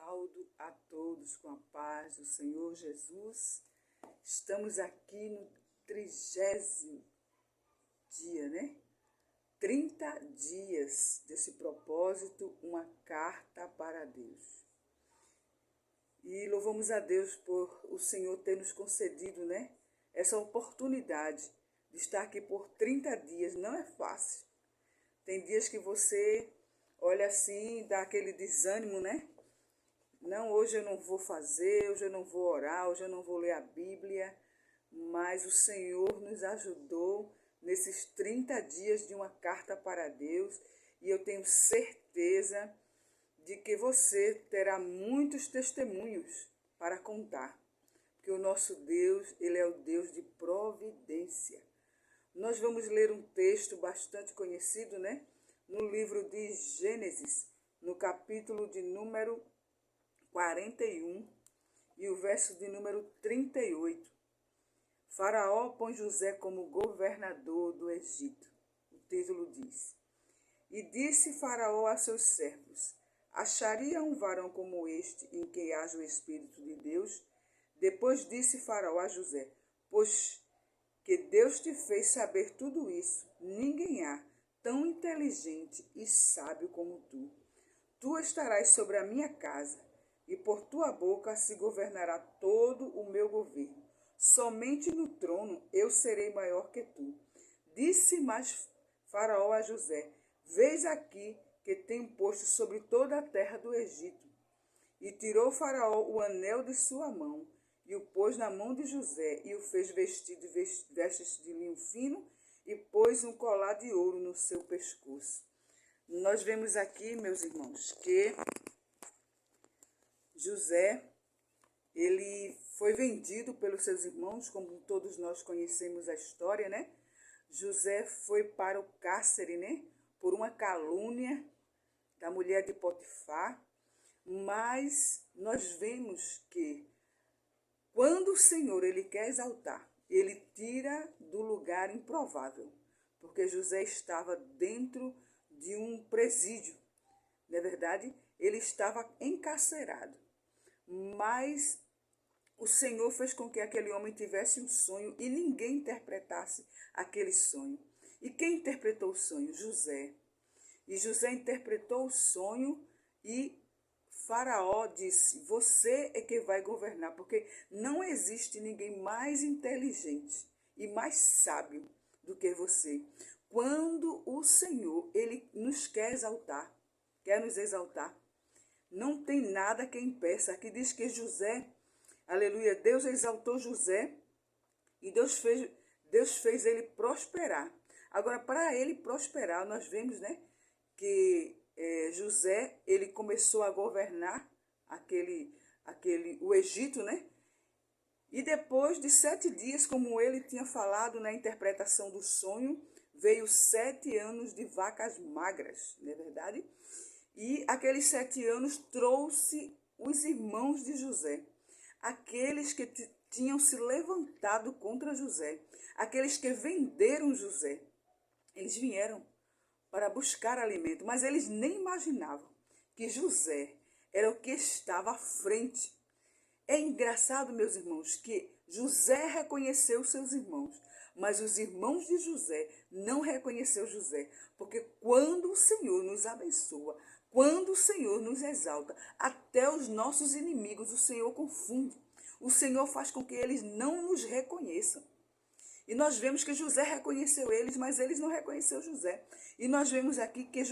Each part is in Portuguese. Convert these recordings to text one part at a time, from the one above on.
Saúdo a todos com a paz do Senhor Jesus. Estamos aqui no 30º dia, né? 30 dias desse propósito, uma carta para Deus. E louvamos a Deus por o Senhor ter nos concedido, né? Essa oportunidade de estar aqui por 30 dias. Não é fácil. Tem dias que você olha assim, dá aquele desânimo, né? Não, hoje eu não vou fazer, hoje eu não vou orar, hoje eu não vou ler a Bíblia, mas o Senhor nos ajudou nesses 30 dias de uma carta para Deus, e eu tenho certeza de que você terá muitos testemunhos para contar, porque o nosso Deus, Ele é o Deus de providência. Nós vamos ler um texto bastante conhecido, né? No livro de Gênesis, no capítulo de número 41 e o verso de número 38. Faraó põe José como governador do Egito. O título diz: E disse Faraó a seus servos: Acharia um varão como este, em quem haja o Espírito de Deus? Depois disse Faraó a José: Pois que Deus te fez saber tudo isso, ninguém há tão inteligente e sábio como tu. Tu estarás sobre a minha casa, e por tua boca se governará todo o meu governo. Somente no trono eu serei maior que tu. Disse mais Faraó a José: Vês aqui que tenho posto sobre toda a terra do Egito. E tirou Faraó o anel de sua mão, e o pôs na mão de José, e o fez vestir de vestes de linho fino, e pôs um colar de ouro no seu pescoço. Nós vemos aqui, meus irmãos, que José, ele foi vendido pelos seus irmãos, como todos nós conhecemos a história, né? José foi para o cárcere, né? Por uma calúnia da mulher de Potifar. Mas nós vemos que quando o Senhor, ele quer exaltar, ele tira do lugar improvável. Porque José estava dentro de um presídio. Não é verdade? Ele estava encarcerado. Mas o Senhor fez com que aquele homem tivesse um sonho e ninguém interpretasse aquele sonho. E quem interpretou o sonho? José. E José interpretou o sonho e Faraó disse: Você é que vai governar, porque não existe ninguém mais inteligente e mais sábio do que você. Quando o Senhor, ele nos quer exaltar, quer nos exaltar, não tem nada que impeça. Aqui diz que José, aleluia, Deus exaltou José e Deus fez ele prosperar. Agora, para ele prosperar, nós vemos, né, que José, ele começou a governar o Egito, né? E depois de 7 dias, como ele tinha falado na interpretação do sonho, veio 7 anos de vacas magras, não é verdade? E aqueles 7 anos trouxe os irmãos de José, aqueles que tinham se levantado contra José, aqueles que venderam José. Eles vieram para buscar alimento, mas eles nem imaginavam que José era o que estava à frente. É engraçado, meus irmãos, que José reconheceu seus irmãos, mas os irmãos de José não reconheceu José, porque quando o Senhor nos abençoa, quando o Senhor nos exalta, até os nossos inimigos o Senhor confunde. O Senhor faz com que eles não nos reconheçam. E nós vemos que José reconheceu eles, mas eles não reconheceram José. E nós vemos aqui que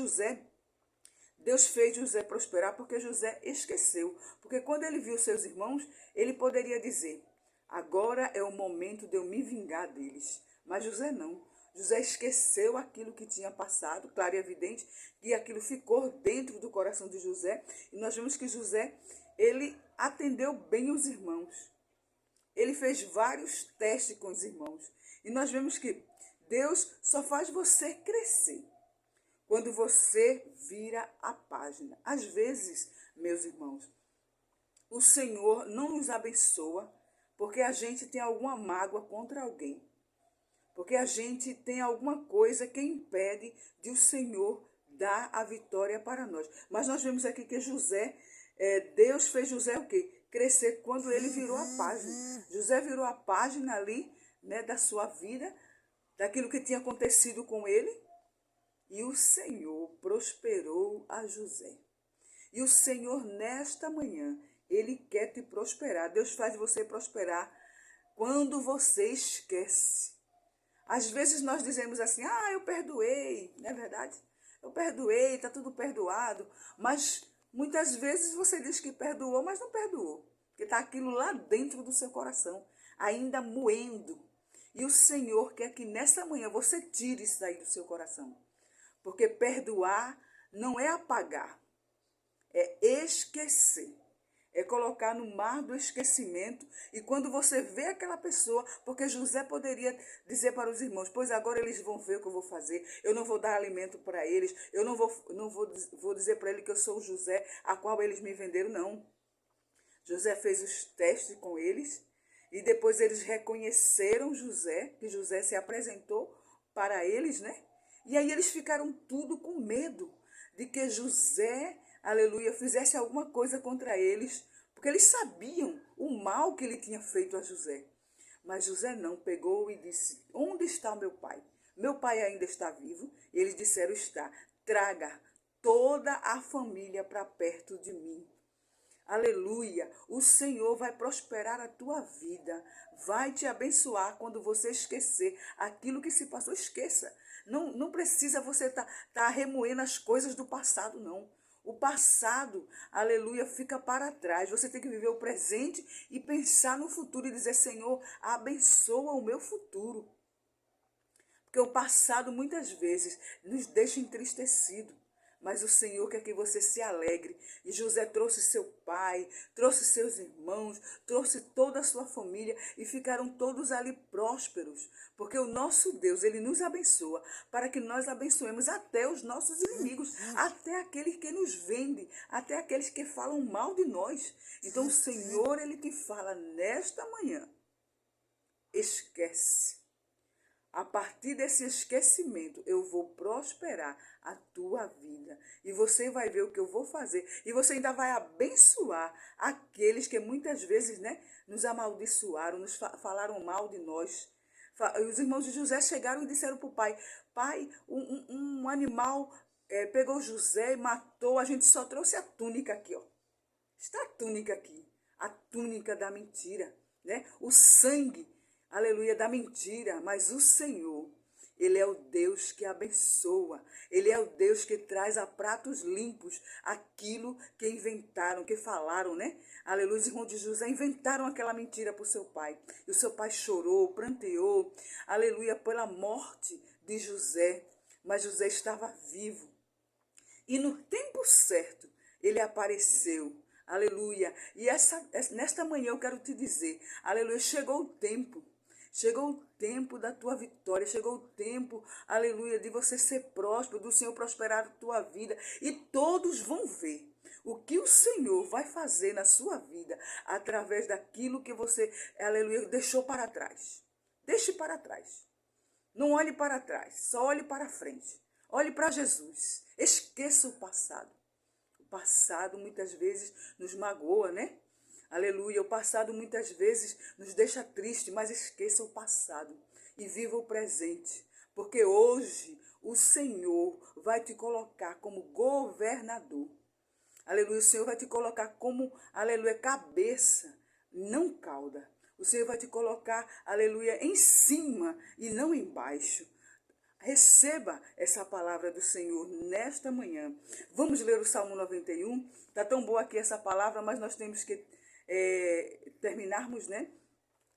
Deus fez José prosperar porque José esqueceu. Porque quando ele viu seus irmãos, ele poderia dizer: agora é o momento de eu me vingar deles. Mas José não. José esqueceu aquilo que tinha passado, claro e evidente, e aquilo ficou dentro do coração de José. E nós vemos que José, ele atendeu bem os irmãos. Ele fez vários testes com os irmãos. E nós vemos que Deus só faz você crescer quando você vira a página. Às vezes, meus irmãos, o Senhor não nos abençoa porque a gente tem alguma mágoa contra alguém. Porque a gente tem alguma coisa que impede de o Senhor dar a vitória para nós. Mas nós vemos aqui que José, Deus fez José o quê? Crescer quando ele virou a página. José virou a página ali, né, da sua vida, daquilo que tinha acontecido com ele. E o Senhor prosperou a José. E o Senhor, nesta manhã, Ele quer te prosperar. Deus faz você prosperar quando você esquece. Às vezes nós dizemos assim, eu perdoei, não é verdade? Eu perdoei, está tudo perdoado. Mas muitas vezes você diz que perdoou, mas não perdoou. Porque está aquilo lá dentro do seu coração, ainda moendo. E o Senhor quer que nessa manhã você tire isso daí do seu coração. Porque perdoar não é apagar, é esquecer. É colocar no mar do esquecimento. E quando você vê aquela pessoa, porque José poderia dizer para os irmãos, pois agora eles vão ver o que eu vou fazer, eu não vou dar alimento para eles, eu não vou dizer para eles que eu sou o José, a qual eles me venderam, não. José fez os testes com eles, e depois eles reconheceram José, que José se apresentou para eles, né? E aí eles ficaram tudo com medo de que José, aleluia, fizesse alguma coisa contra eles, porque eles sabiam o mal que ele tinha feito a José. Mas José não, pegou e disse, onde está meu pai? Meu pai ainda está vivo? E eles disseram, está. Traga toda a família para perto de mim. Aleluia, o Senhor vai prosperar a tua vida, vai te abençoar quando você esquecer aquilo que se passou. Esqueça, não precisa você tá remoendo as coisas do passado, não. O passado, aleluia, fica para trás. Você tem que viver o presente e pensar no futuro e dizer, Senhor, abençoa o meu futuro. Porque o passado muitas vezes nos deixa entristecido. Mas o Senhor quer que você se alegre. E José trouxe seu pai, trouxe seus irmãos, trouxe toda a sua família e ficaram todos ali prósperos. Porque o nosso Deus, Ele nos abençoa para que nós abençoemos até os nossos inimigos, até aqueles que nos vendem, até aqueles que falam mal de nós. Então o Senhor, Ele te fala nesta manhã, esquece. A partir desse esquecimento, eu vou prosperar a tua vida. E você vai ver o que eu vou fazer. E você ainda vai abençoar aqueles que muitas vezes, né, nos amaldiçoaram, nos falaram mal de nós. Os irmãos de José chegaram e disseram para o pai, pai, um animal pegou José e matou, a gente só trouxe a túnica aqui, ó. Está a túnica aqui, a túnica da mentira, né? O sangue, aleluia, da mentira, mas o Senhor, Ele é o Deus que abençoa, Ele é o Deus que traz a pratos limpos aquilo que inventaram, que falaram, né? Aleluia, os irmãos de José inventaram aquela mentira para o seu pai, e o seu pai chorou, pranteou, aleluia, pela morte de José, mas José estava vivo, e no tempo certo, ele apareceu. Aleluia. E nesta manhã eu quero te dizer, aleluia, chegou o tempo. Chegou o tempo da tua vitória, chegou o tempo, aleluia, de você ser próspero, do Senhor prosperar a tua vida. E todos vão ver o que o Senhor vai fazer na sua vida através daquilo que você, aleluia, deixou para trás. Deixe para trás. Não olhe para trás, só olhe para frente. Olhe para Jesus. Esqueça o passado. O passado muitas vezes nos magoa, né? Aleluia. O passado muitas vezes nos deixa triste, mas esqueça o passado e viva o presente. Porque hoje o Senhor vai te colocar como governador. Aleluia. O Senhor vai te colocar como, aleluia, cabeça, não cauda. O Senhor vai te colocar, aleluia, em cima e não embaixo. Receba essa palavra do Senhor nesta manhã. Vamos ler o Salmo 91. Está tão boa aqui essa palavra, mas nós temos que terminarmos, né?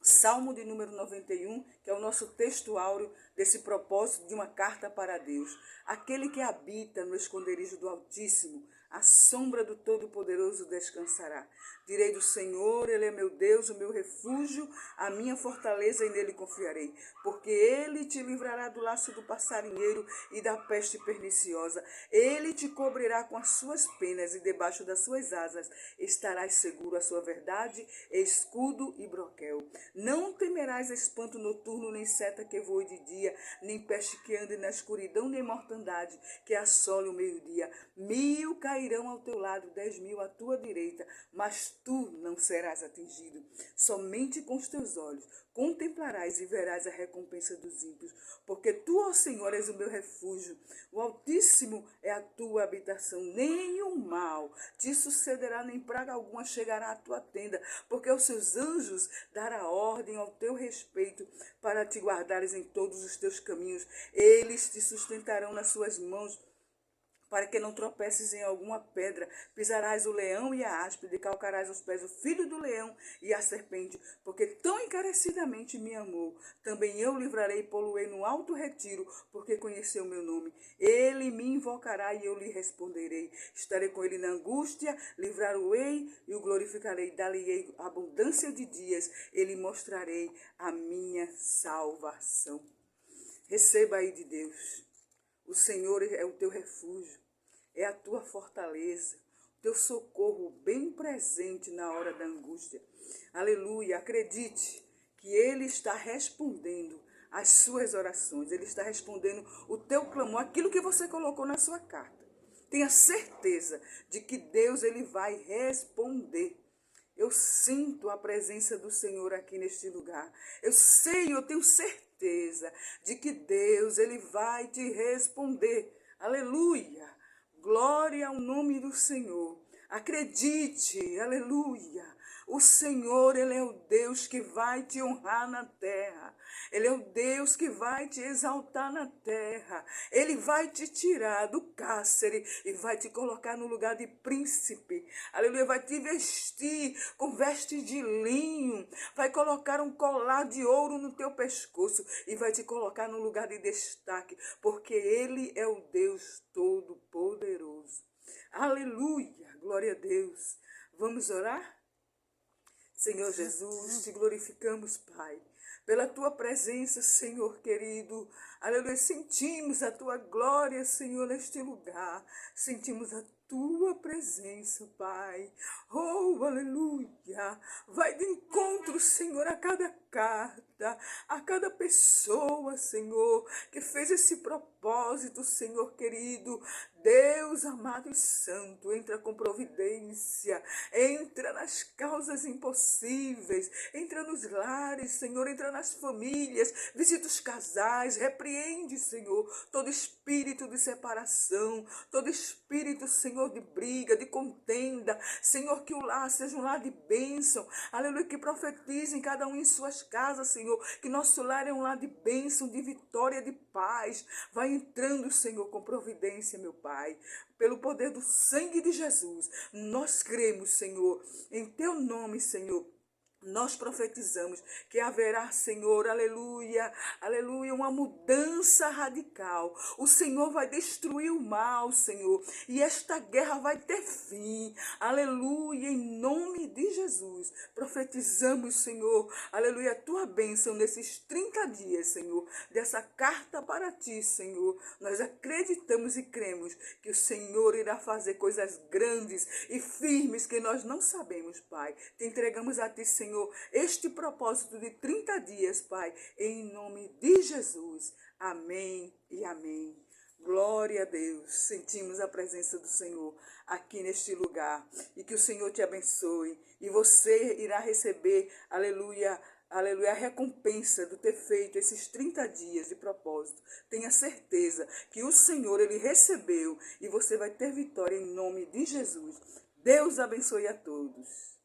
Salmo de número 91, que é o nosso texto áureo desse propósito de uma carta para Deus. Aquele que habita no esconderijo do Altíssimo, à sombra do Todo-Poderoso descansará. Direi do Senhor, Ele é meu Deus, o meu refúgio, a minha fortaleza, e nele confiarei. Porque Ele te livrará do laço do passarinheiro e da peste perniciosa. Ele te cobrirá com as suas penas e debaixo das suas asas estarás seguro. A sua verdade é escudo e broquel. Não temerás espanto noturno, nem seta que voe de dia, nem peste que ande na escuridão, nem mortandade que assole o meio-dia. 1000 cairão cairão ao teu lado, 10.000 à tua direita, mas tu não serás atingido. Somente com os teus olhos contemplarás e verás a recompensa dos ímpios, porque tu, ó Senhor, és o meu refúgio, o Altíssimo é a tua habitação, nenhum mal te sucederá, nem praga alguma chegará à tua tenda, porque aos seus anjos dará ordem ao teu respeito, para te guardares em todos os teus caminhos. Eles te sustentarão nas suas mãos, para que não tropeces em alguma pedra. Pisarás o leão e a áspide, calcarás aos pés o filho do leão e a serpente, porque tão encarecidamente me amou. Também eu livrarei e pô-lo-ei no alto retiro, porque conheceu o meu nome. Ele me invocará e eu lhe responderei. Estarei com ele na angústia, livrar-o-ei e o glorificarei. Dar-lhe-ei abundância de dias, ele mostrarei a minha salvação. Receba aí de Deus. O Senhor é o teu refúgio, é a tua fortaleza, o teu socorro bem presente na hora da angústia. Aleluia, acredite que Ele está respondendo as suas orações, Ele está respondendo o teu clamor, aquilo que você colocou na sua carta. Tenha certeza de que Deus ele vai responder. Eu sinto a presença do Senhor aqui neste lugar. Eu tenho certeza de que Deus, ele vai te responder. Aleluia! Glória ao nome do Senhor. Acredite, aleluia. O Senhor, ele é o Deus que vai te honrar na terra. Ele é o Deus que vai te exaltar na terra. Ele vai te tirar do cárcere e vai te colocar no lugar de príncipe. Aleluia, vai te vestir com vestes de linho. Vai colocar um colar de ouro no teu pescoço e vai te colocar no lugar de destaque, porque ele é o Deus Todo-Poderoso. Aleluia, glória a Deus. Vamos orar? Senhor Jesus, te glorificamos, Pai, pela tua presença, Senhor querido. Aleluia, sentimos a tua glória, Senhor, neste lugar. Sentimos a tua presença, Pai. Oh, aleluia. Vai de encontro, Senhor, a cada carta, a cada pessoa, Senhor, que fez esse propósito, Senhor querido. Deus amado e santo, entra com providência, entra nas causas impossíveis, entra nos lares, Senhor, entra nas famílias, visita os casais, repreende, Senhor, todo espírito de separação, todo espírito, Senhor, de briga, de contenda, Senhor, que o lar seja um lar de bênção, aleluia, que profetizem cada um em suas casas, Senhor, que nosso lar é um lar de bênção, de vitória, de paz. Vai entrando, Senhor, com providência, meu Pai, pelo poder do sangue de Jesus. Nós cremos, Senhor, em teu nome, Senhor. Nós profetizamos que haverá, Senhor, aleluia, aleluia, uma mudança radical. O Senhor vai destruir o mal, Senhor, e esta guerra vai ter fim, aleluia, em nome de Jesus. Profetizamos, Senhor, aleluia, a tua bênção nesses 30 dias, Senhor, dessa carta para ti, Senhor. Nós acreditamos e cremos que o Senhor irá fazer coisas grandes e firmes que nós não sabemos, Pai. Te entregamos a ti, Senhor, este propósito de 30 dias, Pai, em nome de Jesus. Amém e amém. Glória a Deus. Sentimos a presença do Senhor aqui neste lugar. E que o Senhor te abençoe. E você irá receber, aleluia, aleluia, a recompensa de ter feito esses 30 dias de propósito. Tenha certeza que o Senhor, ele recebeu. E você vai ter vitória em nome de Jesus. Deus abençoe a todos.